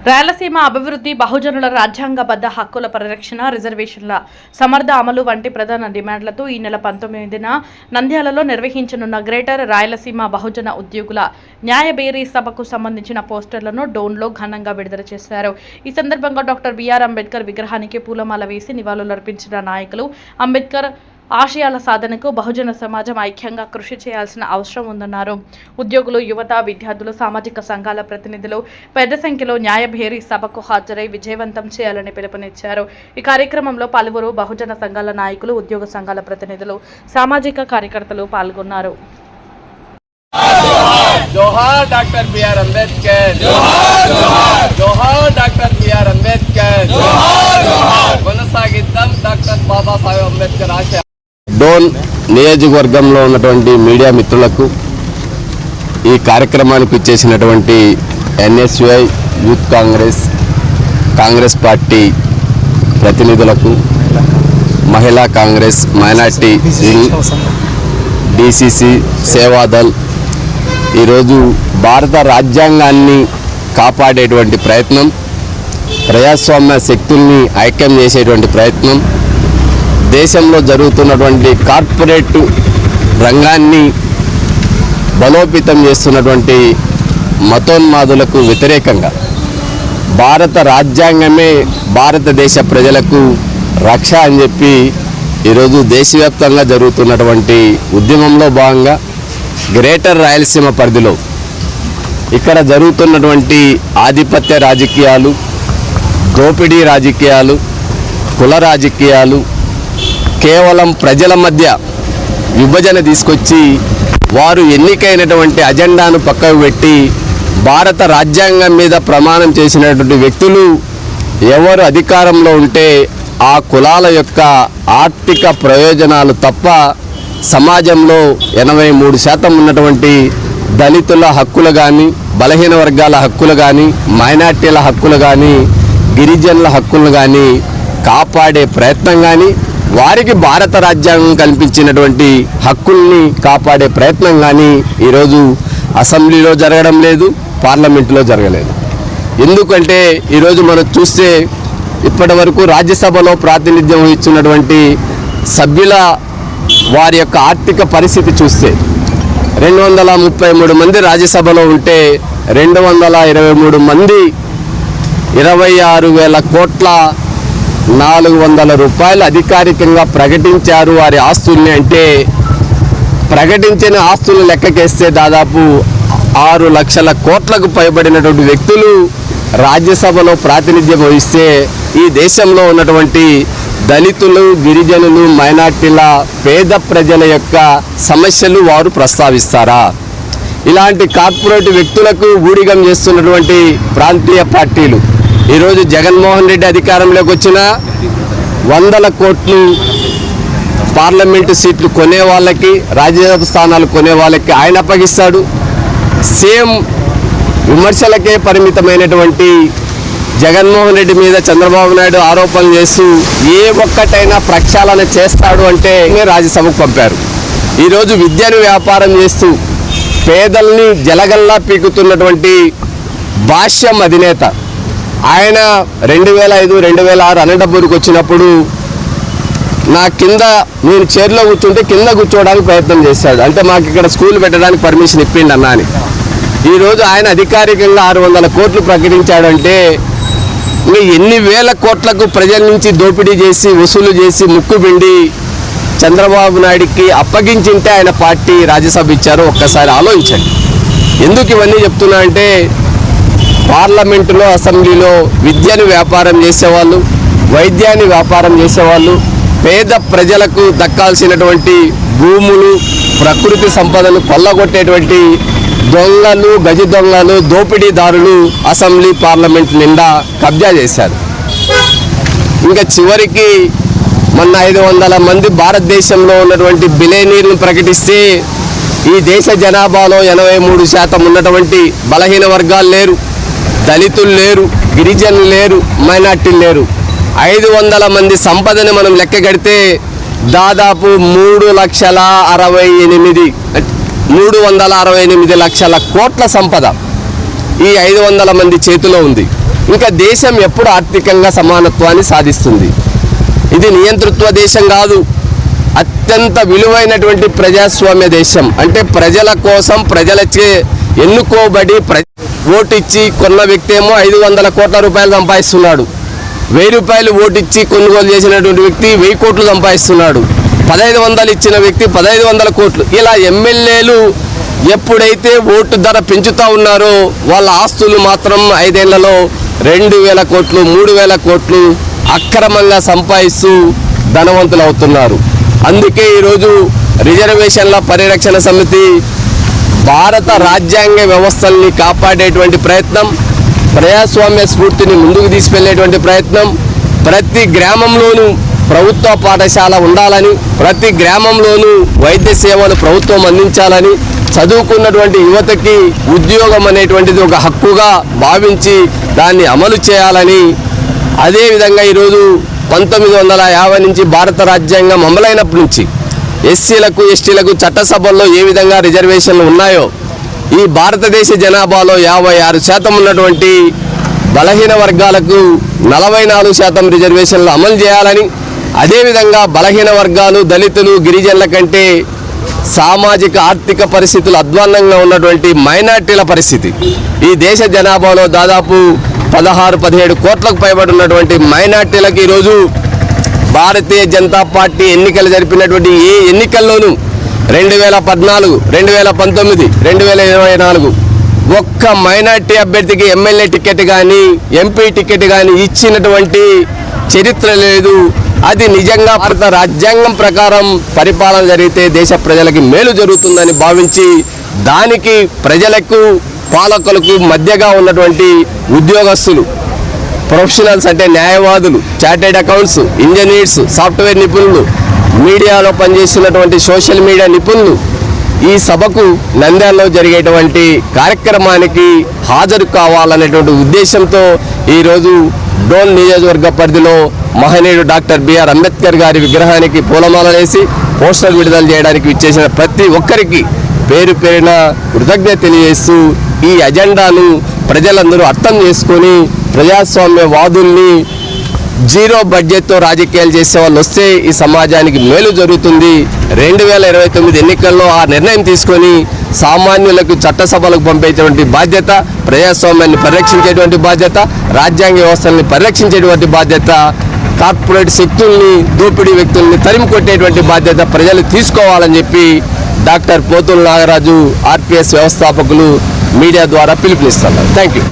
రాయలసీమ అభివృద్ధి, బహుజనుల రాజ్యాంగబద్ధ హక్కుల పరిరక్షణ, రిజర్వేషన్ల సమర్థ అమలు వంటి ప్రధాన డిమాండ్లతో ఈ నెల 19న నంద్యాలలో నిర్వహించనున్న గ్రేటర్ రాయలసీమ బహుజన ఉద్యోగుల న్యాయ బేరీ సభకు సంబంధించిన పోస్టర్లను డోన్లో ఘనంగా విడుదల చేశారు. ఈ సందర్భంగా డాక్టర్ బిఆర్ అంబేద్కర్ విగ్రహానికి పూలమాల వేసి నివాళులర్పించిన నాయకులు అంబేద్కర్ ఆశయాల సాధనకు బహుజన సమాజం ఐక్యంగా కృషి చేయాల్సిన అవసరం ఉందన్నారు. ఉద్యోగులు, యువత, విద్యార్థులు, సామాజిక సంఘాల ప్రతినిధులు పెద్ద సంఖ్యలో న్యాయ భేరీ సభకు హాజరై విజయవంతం చేయాలని పిలుపునిచ్చారు. ఈ కార్యక్రమంలో పలువురు బహుజన సంఘాల నాయకులు, ఉద్యోగ సంఘాల ప్రతినిధులు, సామాజిక కార్యకర్తలు పాల్గొన్నారు. జోహార్ డాక్టర్ బిఆర్ అంబేద్కర్, జోహార్ డాక్టర్ బిఆర్ అంబేద్కర్, కొనసాగిద్దాం డాక్టర్ బాబాసాహెబ్ అంబేద్కర్ ఆశయాలు. డోన్ నియోజకవర్గంలో ఉన్నటువంటి మీడియా మిత్రులకు, ఈ కార్యక్రమానికి ఇచ్చేసినటువంటి ఎన్ఎస్యుఐ యూత్ కాంగ్రెస్ పార్టీ ప్రతినిధులకు, మహిళా కాంగ్రెస్, మైనార్టీ డిసిసి, సేవాదల్, ఈరోజు భారత రాజ్యాంగాన్ని కాపాడేటువంటి ప్రయత్నం, ప్రజాస్వామ్య శక్తుల్ని ఐక్యం చేసేటువంటి ప్రయత్నం, దేశంలో జరుగుతున్నటువంటి కార్పొరేట్ రంగాన్ని బలోపేతం చేస్తున్నటువంటి మతోన్మాదులకు వ్యతిరేకంగా భారత రాజ్యాంగమే భారతదేశ ప్రజలకు రక్ష అని చెప్పి ఈరోజు దేశవ్యాప్తంగా జరుగుతున్నటువంటి ఉద్యమంలో భాగంగా గ్రేటర్ రాయలసీమ పరిధిలో ఇక్కడ జరుగుతున్నటువంటి ఆధిపత్య రాజకీయాలు, దోపిడీ రాజకీయాలు, కుల రాజకీయాలు, కేవలం ప్రజల మధ్య విభజన తీసుకొచ్చి వారు ఎన్నికైనటువంటి అజెండాను పక్కకు పెట్టి భారత రాజ్యాంగం మీద ప్రమాణం చేసినటువంటి వ్యక్తులు ఎవరు అధికారంలో ఉంటే ఆ కులాల యొక్క ఆర్థిక ప్రయోజనాలు తప్ప సమాజంలో 83% ఉన్నటువంటి దళితుల హక్కులు కానీ, బలహీన వర్గాల హక్కులు కానీ, మైనార్టీల హక్కులు కానీ, గిరిజనుల హక్కులు కానీ కాపాడే ప్రయత్నం కానీ, వారికి భారత రాజ్యాంగం కల్పించినటువంటి హక్కుల్ని కాపాడే ప్రయత్నం కానీ ఈరోజు అసెంబ్లీలో జరగడం లేదు, పార్లమెంటులో జరగలేదు. ఎందుకంటే ఈరోజు మనం చూస్తే ఇప్పటి వరకు రాజ్యసభలో ప్రాతినిధ్యం వహిస్తున్నటువంటి సభ్యుల వారి యొక్క ఆర్థిక పరిస్థితి చూస్తే 233 మంది రాజ్యసభలో ఉంటే 223 మంది 26,000 కోట్ల 400 రూపాయలు అధికారికంగా ప్రకటించారు వారి ఆస్తుల్ని. అంటే ప్రకటించిన ఆస్తులు లెక్కకేస్తే దాదాపు 6 లక్షల కోట్లకు పైబడినటువంటి వ్యక్తులు రాజ్యసభలో ప్రాతినిధ్యం వహిస్తే ఈ దేశంలో ఉన్నటువంటి దళితులు, గిరిజనులు, మైనార్టీల, పేద ప్రజల యొక్క సమస్యలు వారు ప్రస్తావిస్తారా? ఇలాంటి కార్పొరేట్ వ్యక్తులకు ఊడిగం చేస్తున్నటువంటి ప్రాంతీయ పార్టీలు ఈరోజు జగన్మోహన్ రెడ్డి అధికారంలోకి వచ్చిన 100 కోట్లు పార్లమెంటు సీట్లు కొనే వాళ్ళకి, రాజ్యసభ స్థానాలు కొనే వాళ్ళకి ఆయన అప్పగిస్తాడు. సేమ్ విమర్శలకే పరిమితమైనటువంటి జగన్మోహన్ రెడ్డి మీద చంద్రబాబు నాయుడు ఆరోపణలు చేస్తూ ఏ ఒక్కటైనా ప్రక్షాళన చేస్తాడు అంటే రాజ్యసభకు పంపారు. ఈరోజు విద్యను వ్యాపారం చేస్తూ పేదల్ని జలగల్లా పీకుతున్నటువంటి భాష్యం అధినేత ఆయన 2005, 2006 అనంతపూర్కి వచ్చినప్పుడు నా కింద నేను చైర్లో కూర్చుంటే కింద కూర్చోవడానికి ప్రయత్నం చేశాడు. అంటే మాకు ఇక్కడ స్కూల్ పెట్టడానికి పర్మిషన్ ఇప్పిండి అన్నా అని. ఈరోజు ఆయన అధికారికంగా 600 కోట్లు ప్రకటించాడంటే ఇంకా ఎన్ని వేల కోట్లకు ప్రజల నుంచి దోపిడీ చేసి, వసూలు చేసి, ముక్కుబిండి చంద్రబాబు నాయుడికి అప్పగించింటే ఆయన పార్టీ రాజ్యసభ ఇచ్చారో ఒక్కసారి ఆలోచించండి. ఎందుకు ఇవన్నీ చెప్తున్నా అంటే పార్లమెంటులో, అసెంబ్లీలో విద్యను వ్యాపారం చేసేవాళ్ళు, వైద్యాన్ని వ్యాపారం చేసేవాళ్ళు, పేద ప్రజలకు దక్కాల్సినటువంటి భూములు, ప్రకృతి సంపదను కొల్లగొట్టేటువంటి దొంగలు, గజ దొంగలు, దోపిడీదారులు అసెంబ్లీ, పార్లమెంట్ నిండా కబ్జా చేశారు. ఇంకా చివరికి మొన్న 500 మంది భారతదేశంలో ఉన్నటువంటి బిలియనీర్లను ప్రకటిస్తే ఈ దేశ జనాభాలో 83% ఉన్నటువంటి బలహీన వర్గాలు లేరు, దళితులు లేరు, గిరిజనులు లేరు, మైనార్టీలు లేరు. 500 మంది సంపదని మనం లెక్క కడితే దాదాపు 368 లక్షల కోట్ల సంపద ఈ 500 మంది చేతిలో ఉంది. ఇంకా దేశం ఎప్పుడు ఆర్థికంగా సమానత్వాన్ని సాధిస్తుంది? ఇది నియంతృత్వ దేశం కాదు, అత్యంత విలువైనటువంటి ప్రజాస్వామ్య దేశం. అంటే ప్రజల కోసం ప్రజలచే ఎన్నుకోబడి ఓటిచ్చి కొన్న వ్యక్తి ఏమో 500 కోట్ల రూపాయలు సంపాదిస్తున్నాడు. 1000 రూపాయలు ఓటిచ్చి కొనుగోలు చేసినటువంటి వ్యక్తి 1000 కోట్లు సంపాదిస్తున్నాడు. 1500 ఇచ్చిన వ్యక్తి 1500 కోట్లు. ఇలా ఎమ్మెల్యేలు ఎప్పుడైతే ఓటు ధర పెంచుతూ ఉన్నారో వాళ్ళ ఆస్తులు మాత్రం 5 ఏళ్లలో 2000 కోట్లు 3000 కోట్లు అక్రమంగా సంపాదిస్తూ ధనవంతులు అవుతున్నారు. అందుకే ఈరోజు రిజర్వేషన్ల పరిరక్షణ సమితి భారత రాజ్యాంగ వ్యవస్థల్ని కాపాడేటువంటి ప్రయత్నం, ప్రజాస్వామ్య స్ఫూర్తిని ముందుకు తీసుకెళ్లేటువంటి ప్రయత్నం, ప్రతి గ్రామంలోనూ ప్రభుత్వ పాఠశాల ఉండాలని, ప్రతి గ్రామంలోనూ వైద్య సేవలు ప్రభుత్వం అందించాలని, చదువుకున్నటువంటి యువతకి ఉద్యోగం అనేటువంటిది ఒక హక్కుగా భావించి దాన్ని అమలు చేయాలని, అదేవిధంగా ఈరోజు 1950 నుంచి భారత రాజ్యాంగం అమలైనప్పటి నుంచి ఎస్సీలకు ఎస్టీలకు చట్టసభల్లో ఏ విధంగా రిజర్వేషన్లు ఉన్నాయో ఈ భారతదేశ జనాభాలో 56% ఉన్నటువంటి బలహీన వర్గాలకు 44% రిజర్వేషన్లు అమలు చేయాలని, అదేవిధంగా బలహీన వర్గాలు దళితులు గిరిజనుల కంటే సామాజిక ఆర్థిక పరిస్థితులు అధ్వాన్నంగా ఉన్నటువంటి మైనార్టీల పరిస్థితి, ఈ దేశ జనాభాలో దాదాపు 16-17 కోట్లకు పైబడి ఉన్నటువంటి మైనార్టీలకు ఈరోజు భారతీయ జనతా పార్టీ ఎన్నికలు జరిపినటువంటి ఏ ఎన్నికల్లోనూ 2014, 2019, 2024 ఒక్క మైనార్టీ అభ్యర్థికి ఎమ్మెల్యే టికెట్ కానీ ఎంపీ టికెట్ కానీ ఇచ్చినటువంటి చరిత్ర లేదు. అది నిజంగా భారత రాజ్యాంగం ప్రకారం పరిపాలన జరిగితే దేశ ప్రజలకి మేలు జరుగుతుందని భావించి దానికి ప్రజలకు పాలకులకు మధ్యగా ఉన్నటువంటి ఉద్యోగస్తులు, ప్రొఫెషనల్స్ అంటే న్యాయవాదులు, చార్టెడ్ అకౌంట్స్, ఇంజనీర్స్, సాఫ్ట్వేర్ నిపుణులు, మీడియాలో పనిచేస్తున్నటువంటి సోషల్ మీడియా నిపుణులు ఈ సభకు నంద్యాలలో జరిగేటువంటి కార్యక్రమానికి హాజరు కావాలనేటువంటి ఉద్దేశంతో ఈరోజు డోన్ నియోజకవర్గ పరిధిలో మహనీయుడు డాక్టర్ బిఆర్ అంబేద్కర్ గారి విగ్రహానికి పూలమాలలు వేసి పోస్టర్ విడుదల చేయడానికి విచ్చేసిన ప్రతి ఒక్కరికి పేరు పేరున కృతజ్ఞత తెలియజేస్తూ ఈ అజెండాను ప్రజలందరూ అర్థం చేసుకొని ప్రజాస్వామ్య వాదుల్ని జీరో బడ్జెట్తో రాజకీయాలు చేసే వాళ్ళు వస్తే ఈ సమాజానికి మేలు జరుగుతుంది. 2029 ఎన్నికల్లో ఆ నిర్ణయం తీసుకొని సామాన్యులకు చట్టసభలకు పంపేటువంటి బాధ్యత, ప్రజాస్వామ్యాన్ని పరిరక్షించేటువంటి బాధ్యత, రాజ్యాంగ వ్యవస్థల్ని పరిరక్షించేటువంటి బాధ్యత, కార్పొరేట్ శక్తుల్ని దోపిడీ వ్యక్తుల్ని తరిమి కొట్టేటువంటి బాధ్యత ప్రజలు తీసుకోవాలని చెప్పి డాక్టర్ పోతుల నాగరాజు ఆర్పిఎస్ వ్యవస్థాపకులు మీడియా ద్వారా పిలుపునిస్తున్నారు. Thank you.